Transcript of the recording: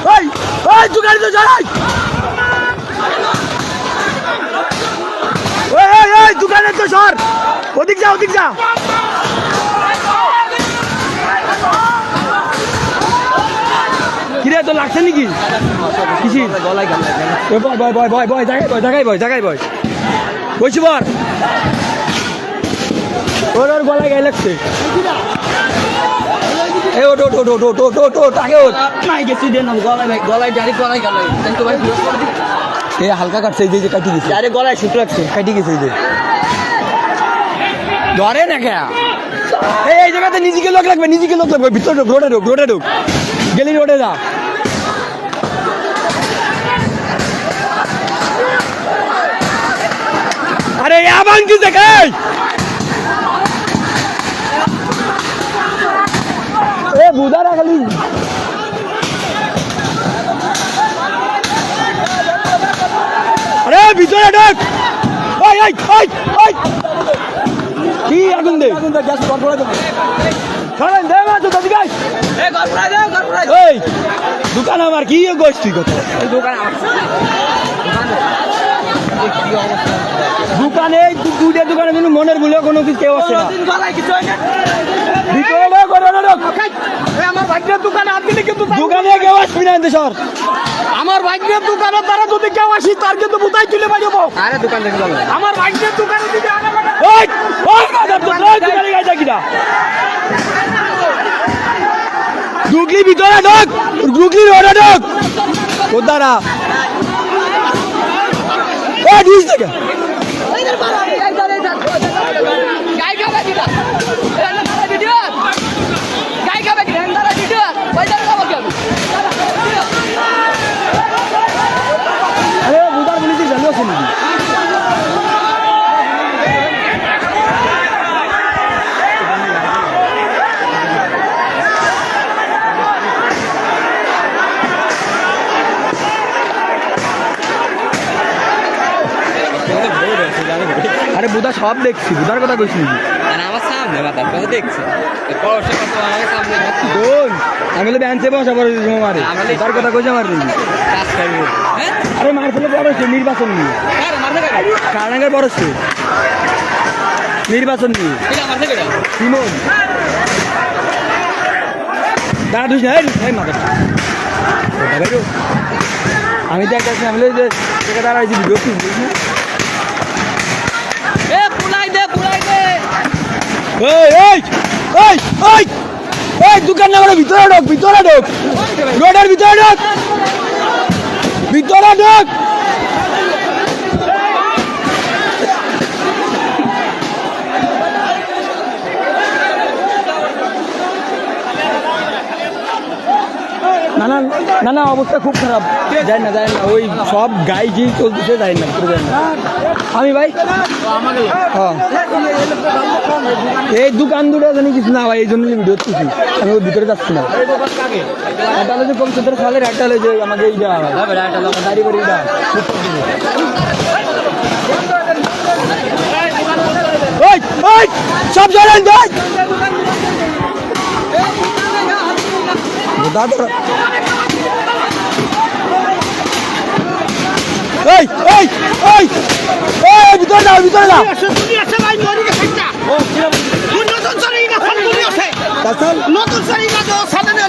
ওই ওই দোকানে তো যাই ওই ওই ওই দোকানে তো সর ওদিক যা কিরে তো লাগছে নাকি কিসি গলায় বয় জায়গায় বয় বলছি বর ওর গলায় গায়ে লাগছে হালকা কাটছে এই যে কাটি গেছে আরে গলায় ছুট লাগছে কাটি গেছে এই যে ধরে না কে এই জায়গাতে নিজেকে লোক লাগবে ভিতরে রোডে ঢুক গেলি রোডে যা আরে আবান কি দেখাই এ বুদা রাখলি আরে ভিতরে ঢোক ওই কি আগুন দে গ্যাস বন্ধ করে দেব ছাড়েন দে মা তো দাদি গাই এ গরপুরা দে এই দোকান আমার কি গোষ্ঠী কত এই দোকান আমার দোকানে দুইটা দোকানের জন্য মনের ভুলে কোনো কিছু কেউ আছে না ভিতরে আমার ভাগ্যের দোকানে হাত দিলে কিন্তু দোকানে কেউ আসবি না সর আমার ভাগ্যের দোকানে তারা যদি কেউ আসি তার কিন্তু বুতাই তুলে বাড়িবো আরে দোকান দেখে যাবো আমার ভাগ্যের দোকানে যদি ওই দোকানে গাইছা কিনা গুগলি ভিতরে ঢোক গুগলি রোডে ঢোক কোদারা ও দিস থেকে আরে বুধা সব দেখছি বুধার কথা কইছি আমার সামনে মাথা কথা দেখছি আমি ব্যান্সে বসা পড়ে মারে তার কথা কইছে আমার আরে মার ফেলে বড় হচ্ছে নির্বাচন নিয়ে কারাঙ্গের বড় হচ্ছে নির্বাচন নিয়ে সিমন দাঁড়া দুই মাথা আমি তো একটা ফ্যামিলি যে দাঁড়াইছি ভিডিও তুলছি দোকান না ভিতরে ঢোক রোডের ভিতরে ঢোক না অবস্থা খুব খারাপ যায় না ওই সব গাই যে চলতেছে যায় না আমি ভাই হ্যাঁ এই দোকান দুটো জানি কিছু না ভাই এই জন্য ভিডিও করছি আমি ওর ভিতরে যাচ্ছি না একটা হলো যে কমসেদের সালের একটা হলো যে আমাকে এইটা দাঁড়িয়ে বাড়ি সব জানেন দাদা ভিতরে যাও